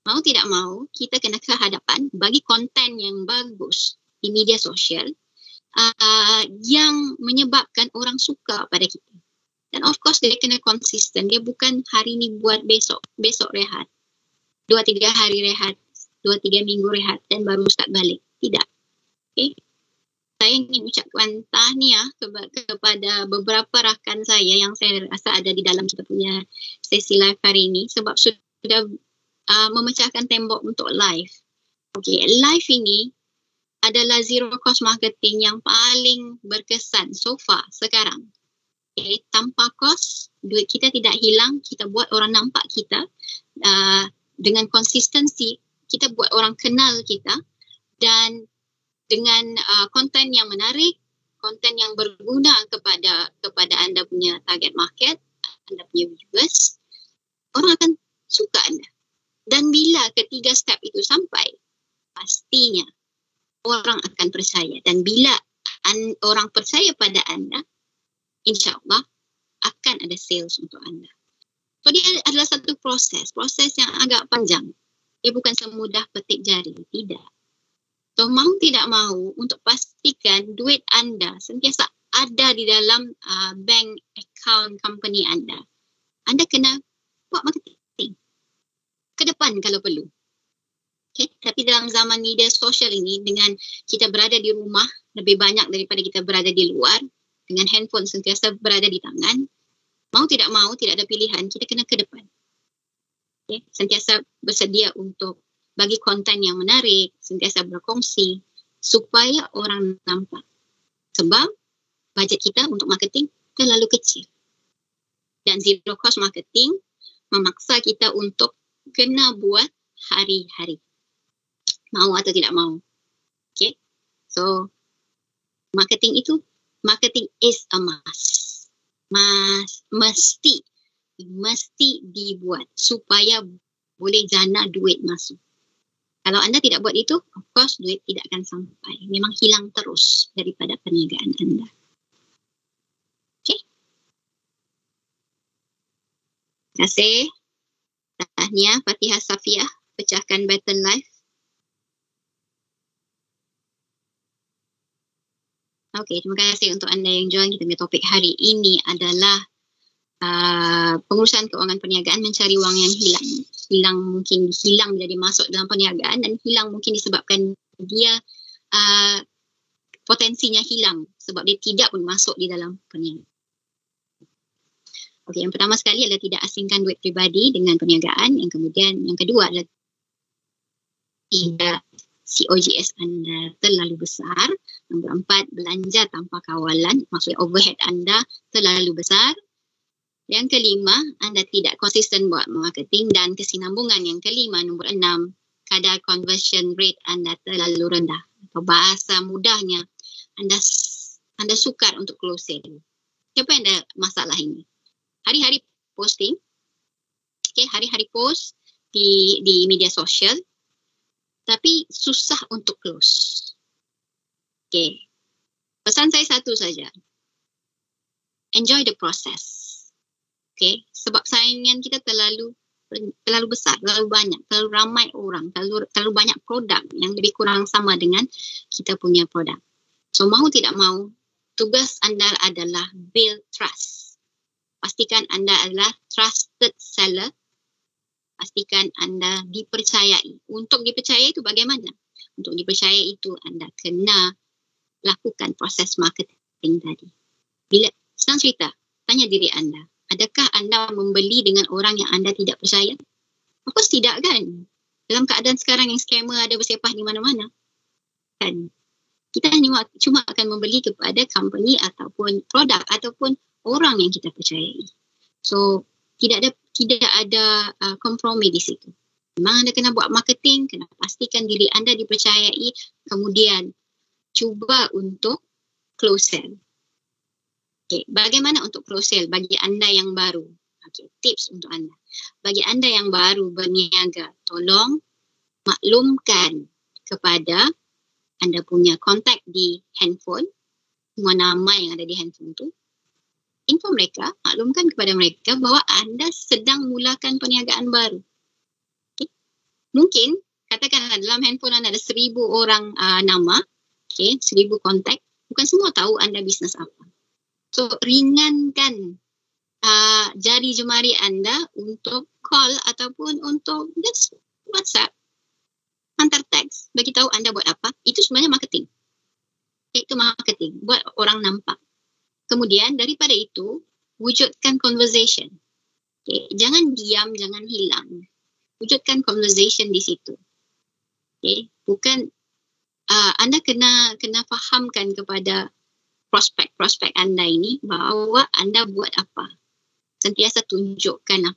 [SPEAKER 2] Mau tidak mau, kita kena ke hadapan bagi konten yang bagus di media sosial yang menyebabkan orang suka pada kita. Dan of course dia kena konsisten. Dia bukan hari ni buat besok rehat. 2-3 hari rehat, 2-3 minggu rehat dan baru start balik. Tidak. Okay. Saya ingin ucapkan tahniah kepada beberapa rakan saya yang saya rasa ada di dalam kita punya sesi live hari ini sebab sudah memecahkan tembok untuk live. Okay, live ini adalah zero cost marketing yang paling berkesan so far sekarang. Okay, tanpa kos, duit kita tidak hilang, kita buat orang nampak kita dengan konsistensi, kita buat orang kenal kita dan dengan konten yang menarik, konten yang berguna kepada anda punya target market, anda punya viewers, orang akan suka anda. Dan bila ketiga step itu sampai, pastinya orang akan percaya. Dan bila orang percaya pada anda, insya-Allah akan ada sales untuk anda. So dia adalah satu proses yang agak panjang. Dia bukan semudah petik jari, tidak. So mau tidak mau untuk pastikan duit anda sentiasa ada di dalam bank account company anda kena buat marketing ke depan kalau perlu. Okay. Tapi dalam zaman media sosial ini, dengan kita berada di rumah lebih banyak daripada kita berada di luar, dengan handphone sentiasa berada di tangan, mau tidak ada pilihan, kita kena ke depan. Okay. Sentiasa bersedia untuk bagi konten yang menarik, sentiasa berkongsi supaya orang nampak. Sebab bajet kita untuk marketing terlalu kecil. Dan zero cost marketing memaksa kita untuk kena buat hari-hari. Mau atau tidak mau. Okay. So, marketing is a must. Mesti dibuat supaya boleh jana duit masuk. Kalau anda tidak buat itu, of course duit tidak akan sampai. Memang hilang terus daripada perniagaan anda. Okay. Terima kasih. Tahniah Fatihah Safiah, pecahkan baton live. Okey, terima kasih untuk anda yang join. Kita punya topik hari ini adalah pengurusan keuangan perniagaan, mencari wang yang hilang. Mungkin hilang bila dia masuk dalam perniagaan, dan hilang mungkin disebabkan dia potensinya hilang sebab dia tidak pun masuk di dalam perniagaan. Okey, yang pertama sekali adalah tidak asingkan duit pribadi dengan perniagaan. Yang kedua adalah tidak COGS anda terlalu besar. Nombor 4, belanja tanpa kawalan, maksudnya overhead anda terlalu besar. Yang kelima, anda tidak konsisten buat marketing. Dan kesinambungan yang kelima, nombor 6, kadar conversion rate anda terlalu rendah. Atau bahasa mudahnya, anda sukar untuk closing. Siapa yang ada masalah ini? Hari-hari posting, okay, hari-hari post di media sosial, tapi susah untuk close. Okay. Pesan saya satu saja. Enjoy the process. Okay. Sebab saingan kita terlalu besar, terlalu banyak, terlalu ramai orang, terlalu banyak produk yang lebih kurang sama dengan kita punya produk. So mau tidak mau, tugas anda adalah build trust. Pastikan anda adalah trusted seller. Pastikan anda dipercayai. Untuk dipercayai itu bagaimana? Untuk dipercayai itu anda kena lakukan proses marketing tadi. Bila senang cerita, tanya diri anda, adakah anda membeli dengan orang yang anda tidak percaya? Of course tidak kan? Dalam keadaan sekarang yang scammer ada bersepah di mana-mana. Kan? Kita cuma akan membeli kepada company ataupun produk ataupun orang yang kita percayai. So, tidak ada kompromi di situ. Memang anda kena buat marketing, kena pastikan diri anda dipercayai, kemudian cuba untuk close sale. Okay, bagaimana untuk close sale bagi anda yang baru? Okay, tips untuk anda. Bagi anda yang baru berniaga, tolong maklumkan kepada anda punya kontak di handphone, semua nama yang ada di handphone tu. Info mereka, maklumkan kepada mereka bahawa anda sedang mulakan perniagaan baru. Okay. Mungkin, katakanlah dalam handphone anda ada 1,000 orang nama, okay, 1,000 kontak, bukan semua tahu anda bisnes apa. So, ringankan jari jemari anda untuk call ataupun untuk just WhatsApp, hantar teks, bagi tahu anda buat apa. Itu sebenarnya marketing. Itu marketing, buat orang nampak. Kemudian daripada itu, wujudkan conversation. Okay. Jangan diam, jangan hilang. Wujudkan conversation di situ. Okay. Bukan, anda kena fahamkan kepada prospek anda ini bahawa anda buat apa. Sentiasa tunjukkan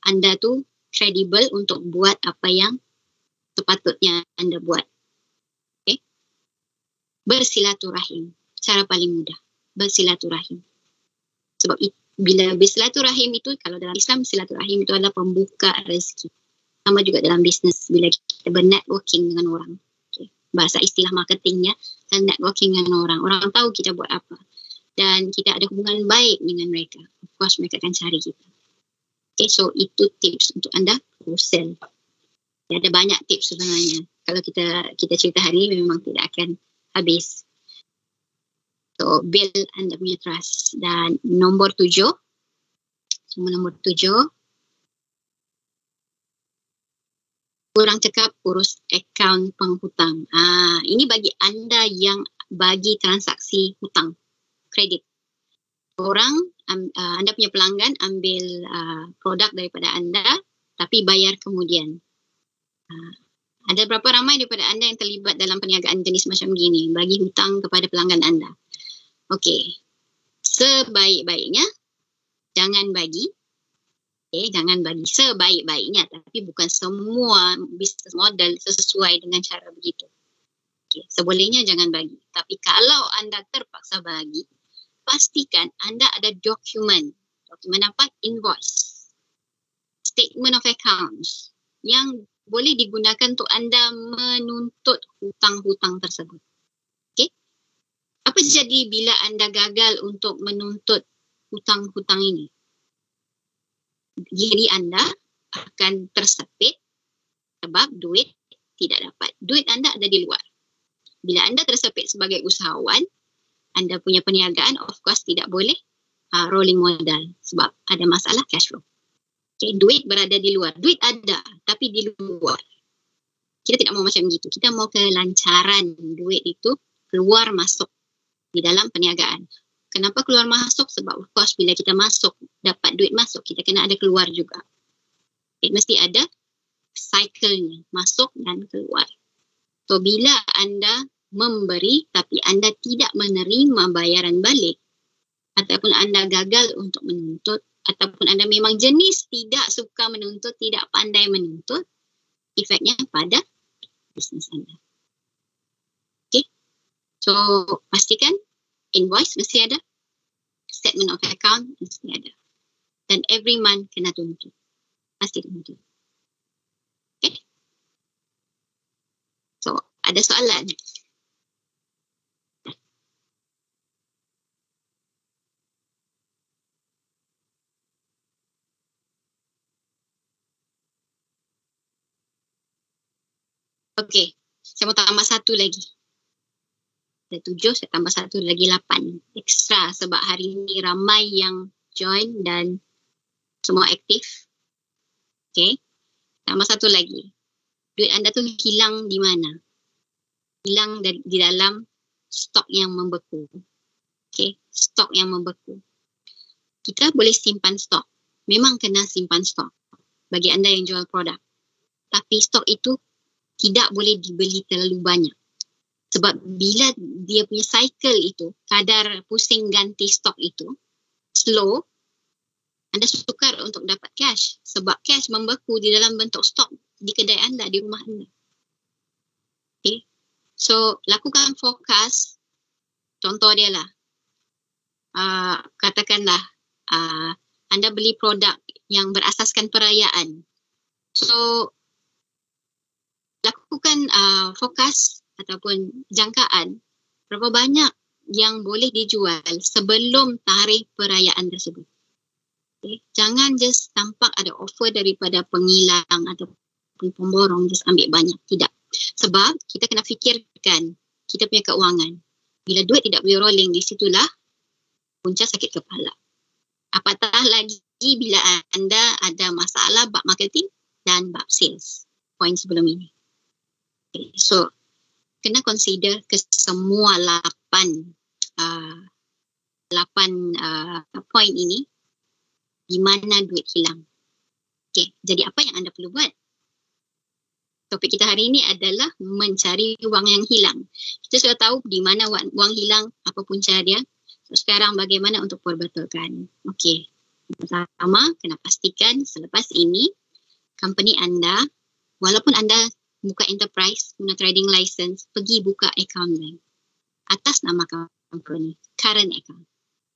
[SPEAKER 2] anda tu kredibel untuk buat apa yang sepatutnya anda buat. Okay. Bersilaturahim. Cara paling mudah. Bersilaturahim. Sebab bila bersilaturahim itu, kalau dalam Islam, silaturahim itu adalah pembuka rezeki. Sama juga dalam bisnes, bila kita bernetworking dengan orang. Okay. Bahasa istilah marketingnya, networking dengan orang. Orang tahu kita buat apa. dan kita ada hubungan baik dengan mereka, of course mereka akan cari kita. Okay, so itu tips untuk anda sell. Ada banyak tips sebenarnya. Kalau kita cerita hari ini memang tidak akan habis. So build anda punya trust. Dan nombor 7, kurang cakap urus akaun penghutang. Ini bagi anda yang bagi transaksi hutang, kredit. Anda punya pelanggan ambil produk daripada anda tapi bayar kemudian. Ada berapa ramai daripada anda yang terlibat dalam perniagaan jenis macam gini, bagi hutang kepada pelanggan anda? Okey, sebaik-baiknya jangan bagi. Jangan bagi sebaik-baiknya, tapi bukan semua bisnes model sesuai dengan cara begitu. Sebolehnya jangan bagi. Tapi kalau anda terpaksa bagi, pastikan anda ada dokumen. Dokumen apa? Invoice, statement of accounts yang boleh digunakan untuk anda menuntut hutang-hutang tersebut. Okey? Apa jadi bila anda gagal untuk menuntut hutang-hutang ini? Diri anda akan tersepit sebab duit tidak dapat. Duit anda ada di luar. Bila anda tersepit sebagai usahawan, anda punya perniagaan of course tidak boleh rolling modal sebab ada masalah cash flow. Okay, duit berada di luar. Duit ada tapi di luar. Kita tidak mau macam gitu. Kita mau kelancaran duit itu keluar masuk di dalam perniagaan. Kenapa keluar masuk? Sebab of course bila kita masuk, dapat duit masuk, kita kena ada keluar juga. Mesti ada cycle-nya, masuk dan keluar. So bila anda memberi tapi anda tidak menerima bayaran balik, ataupun anda gagal untuk menuntut, ataupun anda memang jenis tidak suka menuntut, tidak pandai menuntut, efeknya pada bisnes anda. Okay? So pastikan invoice mesti ada, statement of account mesti ada, dan every month kena tuntut, pasti tuntut. Okay? So ada soalan? Okay, saya mau tambah satu lagi. Ada 7, saya tambah satu lagi 8. Ekstra sebab hari ini ramai yang join dan semua aktif. Okay, tambah satu lagi. Duit anda tu hilang di mana? Hilang di dalam stok yang membeku. Okay, stok yang membeku. Kita boleh simpan stok. Memang kena simpan stok bagi anda yang jual produk. Tapi stok itu tidak boleh dibeli terlalu banyak. Sebab bila dia punya cycle itu, kadar pusing ganti stok itu slow, anda sukar untuk dapat cash. Sebab cash membeku di dalam bentuk stok di kedai anda, di rumah anda. Okay. So, lakukan forecast. Contoh dia lah. Katakanlah, anda beli produk yang berasaskan perayaan. So, lakukan forecast ataupun jangkaan berapa banyak yang boleh dijual sebelum tarikh perayaan tersebut. Okay. Jangan just tampak ada offer daripada pengilang ataupun pemborong, just ambil banyak. Tidak. Sebab kita kena fikirkan kita punya keuangan. Bila duit tidak boleh rolling, di situlah punca sakit kepala. Apatah lagi bila anda ada masalah bab marketing dan bab sales. Poin sebelum ini. Okay. So, kena consider ke semua 8 poin ini di mana duit hilang. Okay, jadi apa yang anda perlu buat? Topik kita hari ini adalah mencari wang yang hilang. Kita sudah tahu di mana wang hilang, apa punca dia. So, sekarang bagaimana untuk perbetulkan? Okey, pertama kena pastikan selepas ini company anda, walaupun anda buka enterprise, guna trading license, pergi buka account bank atas nama company, current account.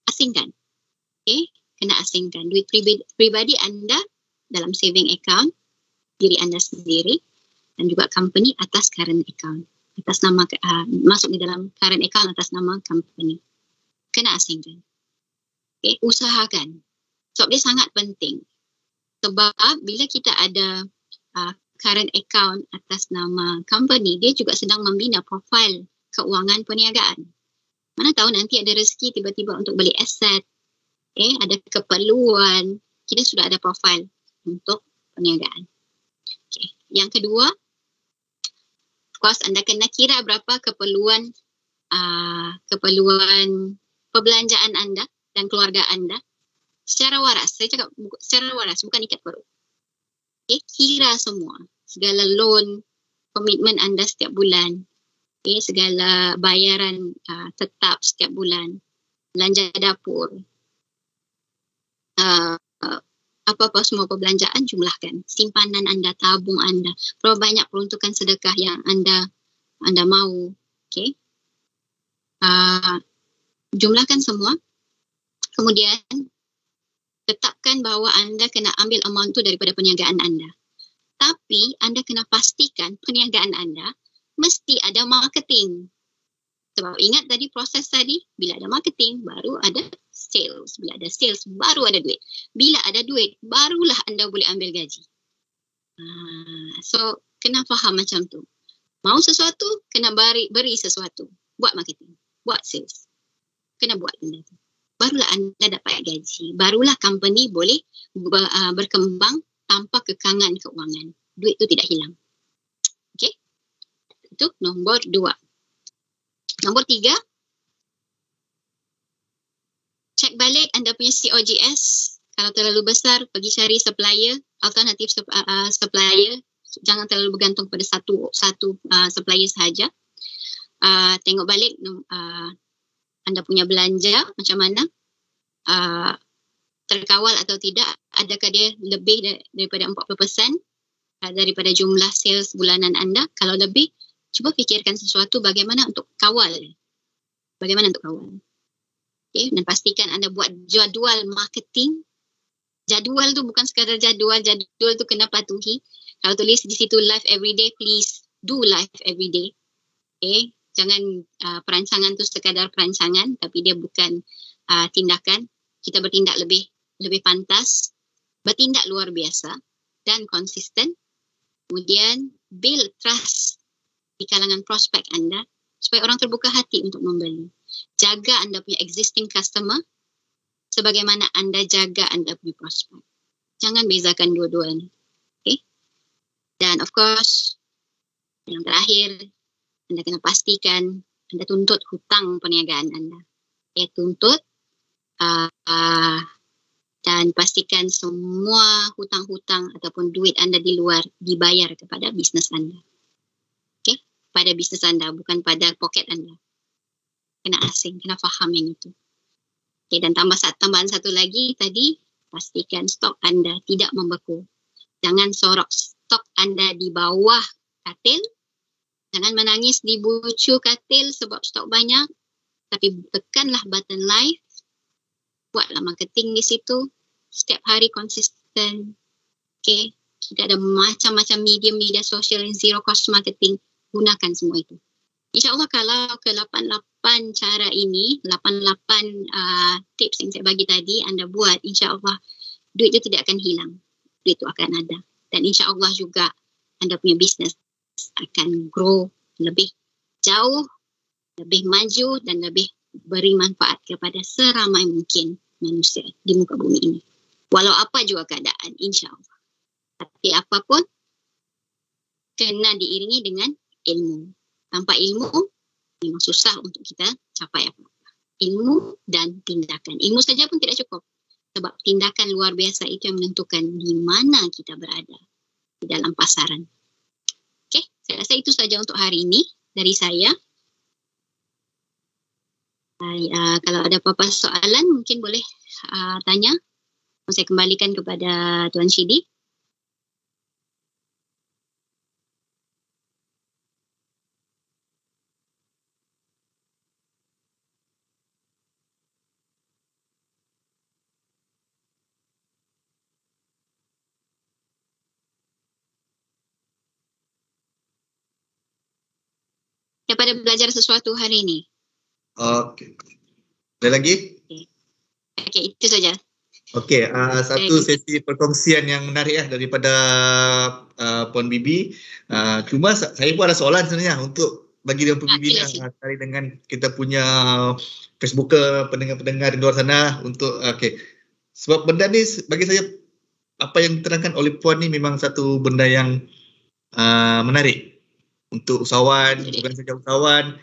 [SPEAKER 2] Asingkan. Okay, kena asingkan. Duit pribadi anda dalam saving account, diri anda sendiri, dan juga company atas current account. Atas nama, masuk di dalam current account atas nama company. kena asingkan. Okay, usahakan. Sebab dia sangat penting. Sebab bila kita ada current account atas nama company, dia juga sedang membina profil keuangan perniagaan. Mana tahu nanti ada rezeki tiba-tiba untuk beli aset, ada keperluan, kita sudah ada profil untuk perniagaan. Okay. Yang kedua, of course anda kena kira berapa keperluan perbelanjaan anda dan keluarga anda secara waras. Saya cakap secara waras, bukan ikat perut. Okay, kira semua, segala loan, komitmen anda setiap bulan, segala bayaran tetap setiap bulan, belanja dapur, apa-apa semua perbelanjaan jumlahkan, simpanan anda, tabung anda, berapa banyak peruntukan sedekah yang anda mahu, okay? Jumlahkan semua, kemudian tetapkan bahawa anda kena ambil amount tu daripada perniagaan anda. Tapi anda kena pastikan perniagaan anda mesti ada marketing. Sebab ingat tadi proses tadi, bila ada marketing baru ada sales. Bila ada sales baru ada duit. Bila ada duit barulah anda boleh ambil gaji. So kena faham macam tu. Mau sesuatu kena beri sesuatu. Buat marketing, buat sales. Kena buat benda tu. Barulah anda dapat gaji. Barulah company boleh berkembang tanpa kekangan keuangan. Duit tu tidak hilang. Okey? Itu nombor 2. Nombor 3. Cek balik anda punya COGS. Kalau terlalu besar, pergi cari supplier, alternatif supplier. Jangan terlalu bergantung pada satu supplier sahaja. Tengok balik anda punya belanja macam mana, terkawal atau tidak, adakah dia lebih daripada 40% daripada jumlah sales bulanan anda. Kalau lebih, cuba fikirkan sesuatu bagaimana untuk kawal. Okay, dan pastikan anda buat jadual marketing. Jadual tu bukan sekadar jadual tu kena patuhi. Kalau tulis di situ live every day, please do live every day. Okay, jangan perancangan tu sekadar perancangan, tapi dia bukan tindakan. Kita bertindak lebih pantas, bertindak luar biasa dan konsisten. Kemudian build trust di kalangan prospek anda supaya orang terbuka hati untuk membeli. Jaga anda punya existing customer sebagaimana anda jaga anda punya prospek. Jangan bezakan dua-duanya. Okay? Dan of course, yang terakhir, anda kena pastikan anda tuntut hutang perniagaan anda. Tuntut dan pastikan semua hutang-hutang ataupun duit anda di luar dibayar kepada bisnes anda. Okay? Pada bisnes anda, bukan pada poket anda. Kena asing, kena faham yang itu. Okay, dan tambahan satu lagi tadi, pastikan stok anda tidak membeku. Jangan sorok stok anda di bawah katil. Jangan menangis di bucu katil sebab stok banyak. Tapi tekanlah button live. Buatlah marketing di situ. Setiap hari konsisten. Okay. Kita ada macam-macam media sosial yang zero cost marketing. Gunakan semua itu. InsyaAllah kalau ke 88 cara ini, 88 tips yang saya bagi tadi, anda buat, insyaAllah duit itu tidak akan hilang. Duit itu akan ada. Dan insyaAllah juga anda punya bisnes akan grow lebih jauh, lebih maju dan lebih beri manfaat kepada seramai mungkin manusia di muka bumi ini. Walau apa juga keadaan, insyaAllah. Tapi apapun, kena diiringi dengan ilmu. Tanpa ilmu, memang susah untuk kita capai apa-apa. Ilmu dan tindakan. Ilmu saja pun tidak cukup. Sebab tindakan luar biasa itu yang menentukan di mana kita berada di dalam pasaran. Okey, saya rasa itu saja untuk hari ini dari saya. Kalau ada apa-apa soalan, mungkin boleh tanya. Saya kembalikan kepada Tuan Syidi. Daripada belajar sesuatu hari ini.
[SPEAKER 1] Okey. Ada lagi?
[SPEAKER 2] Okey, itu saja.
[SPEAKER 1] Okey, satu sesi perkongsian yang menarik daripada Puan Bibi. Cuma saya pun ada soalan sebenarnya untuk bagi Puan Bibi sekali dengan kita punya Facebooker, pendengar-pendengar di luar sana untuk sebab benda ni bagi saya apa yang diterangkan oleh Puan ni memang satu benda yang menarik untuk usahawan, bukan saja usahawan,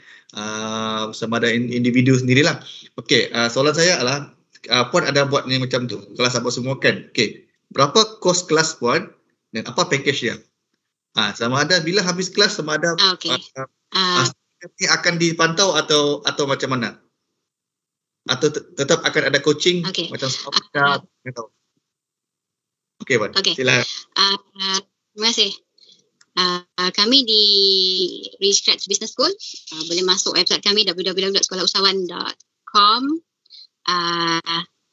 [SPEAKER 1] sama ada individu sendirilah. Okey, soalan saya adalah Puan ada buat ni macam tu, kelas apa semua kan? Okey, berapa kos kelas Puan dan apa package dia? Sama ada bila habis kelas sama ada ini akan dipantau atau macam mana? Atau tetap akan ada coaching macam apa? Okey Puan, silakan.
[SPEAKER 2] Terima kasih. Kami di Rescratch Business School, boleh masuk website kami www.sekolahUsahawan.com.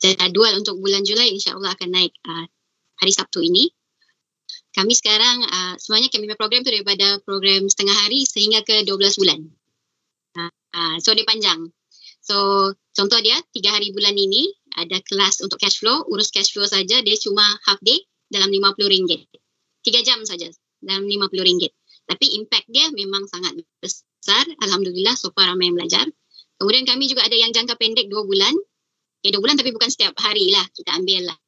[SPEAKER 2] Jadual untuk bulan Julai insya-Allah akan naik hari Sabtu ini. Kami sekarang sebenarnya kami punya program tu daripada program setengah hari sehingga ke 12 bulan. So dia panjang. So contoh dia 3 hari bulan ini ada kelas untuk cash flow, urus cash flow saja dia cuma half day dalam RM50. 3 jam saja dalam RM50. Tapi impact dia memang sangat besar. Alhamdulillah so far ramai yang belajar. Kemudian kami juga ada yang jangka pendek 2 bulan. 2 bulan tapi bukan setiap hari lah kita ambil lah.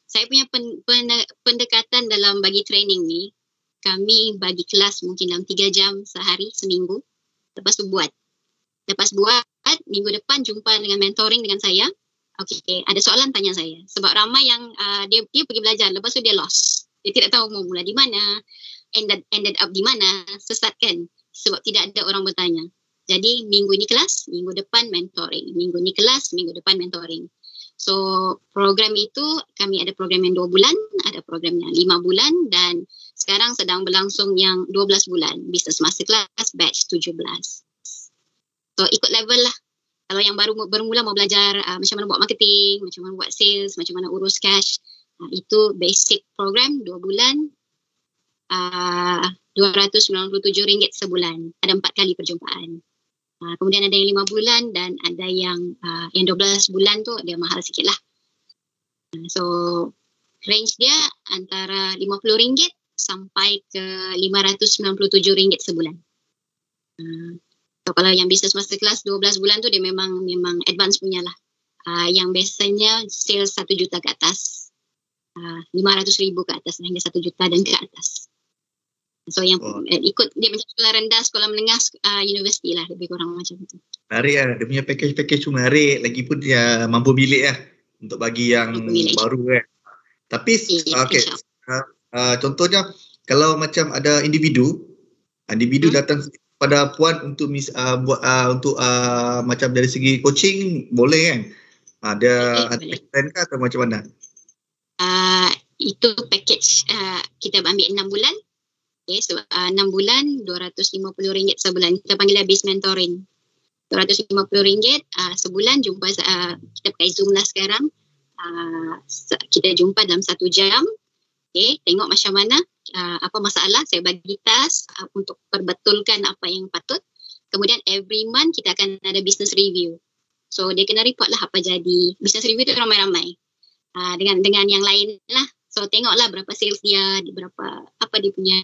[SPEAKER 2] Saya punya pendekatan dalam bagi training ni, kami bagi kelas mungkin dalam 3 jam sehari, seminggu. Lepas tu buat, minggu depan jumpa dengan mentoring dengan saya. Okey, ada soalan tanya saya. Sebab ramai yang dia pergi belajar, lepas tu dia lost. Dia tidak tahu mau mula di mana, ended up di mana, sesat kan. Sebab tidak ada orang bertanya. Jadi minggu ini kelas, minggu depan mentoring. Minggu ini kelas, minggu depan mentoring. So program itu kami ada program yang 2 bulan, ada program yang 5 bulan dan sekarang sedang berlangsung yang 12 bulan. Business Masterclass batch 17. So ikut level lah. Kalau yang baru bermula mau belajar macam mana buat marketing, macam mana buat sales, macam mana urus cash, itu basic program 2 bulan, RM297 sebulan. Ada 4 kali perjumpaan. Kemudian ada yang 5 bulan dan ada yang 12 bulan tu dia mahal sikit lah. So range dia antara RM50 sampai ke RM597 sebulan. So kalau yang business masterclass 12 bulan tu dia memang advance punya lah. Yang biasanya sales 1 juta ke atas, 500,000 ke atas hingga 1 juta dan ke atas. So yang ikut dia macam sekolah rendah, sekolah menengah, universiti lah lebih kurang macam tu.
[SPEAKER 1] Menarik lah, dia punya package tu menarik. Lagipun dia mampu bilik lah untuk bagi yang baru kan. Tapi contohnya kalau macam ada individu datang pada Puan untuk macam dari segi coaching boleh kan? Ada plan ke atau macam mana?
[SPEAKER 2] Itu package kita ambil 6 bulan. Okay, so 6 bulan RM250 sebulan. Kita panggil base mentoring. RM250 sebulan jumpa, kita pakai Zoom lah sekarang. Kita jumpa dalam 1 jam. Okay, tengok macam mana, apa masalah, saya bagi task untuk perbetulkan apa yang patut. Kemudian every month kita akan ada business review. So dia kena report lah apa jadi. Business review tu ramai-ramai. Dengan yang lain lah. So tengoklah berapa sales dia, berapa apa dia punya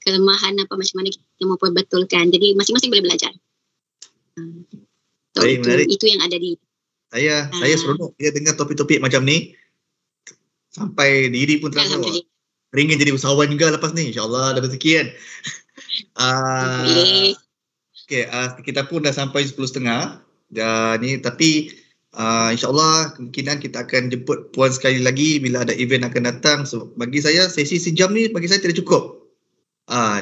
[SPEAKER 2] kelemahan, apa macam mana kita mau perbetulkan. Jadi masing-masing boleh belajar. So itu yang ada di
[SPEAKER 1] saya seronok dia dengar topik-topik macam ni. Sampai diri pun terasa ingin jadi usahawan juga lepas ni. InsyaAllah ada rezeki kan. Okay, kita pun dah sampai 10.30 dan ni, tapi InsyaAllah kemungkinan kita akan jemput Puan sekali lagi bila ada event akan datang. So bagi saya sesi sejam ni bagi saya tidak cukup.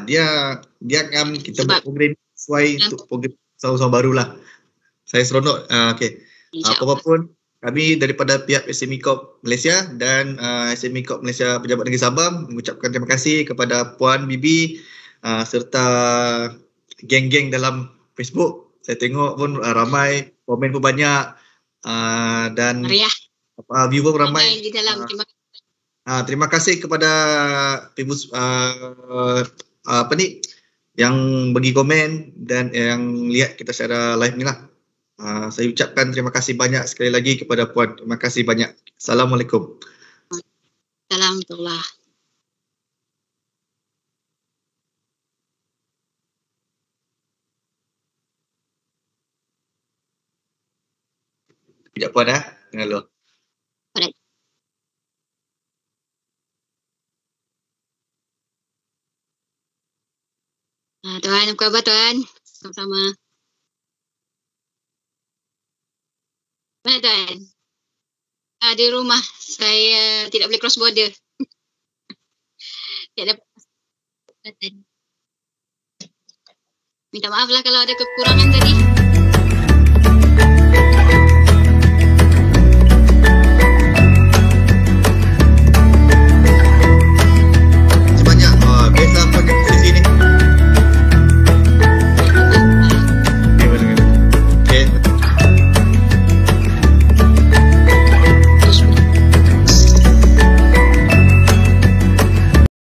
[SPEAKER 1] Dia akan kita buat program sesuai untuk program usaha-usaha barulah. Saya seronok. Apapun kami daripada pihak SME Corp Malaysia dan SME Corp Malaysia Pejabat Negeri Sabah mengucapkan terima kasih kepada Puan Bibi serta geng-geng dalam Facebook. Saya tengok pun ramai, komen pun banyak. Dan viewer ramai. Terima kasih kepada yang bagi komen dan yang lihat kita secara live ni lah. Saya ucapkan terima kasih banyak sekali lagi kepada Puan. Terima kasih banyak. Assalamualaikum.
[SPEAKER 2] Alhamdulillah.
[SPEAKER 1] Sekejap Puan Dengar dulu.
[SPEAKER 2] Alright. Tuan, apa khabar Tuan? Sama-sama. Mana Tuan? Di rumah. Saya tidak boleh cross border. Tidak dapat kesempatan. Minta maaf lah kalau ada kekurangan tadi.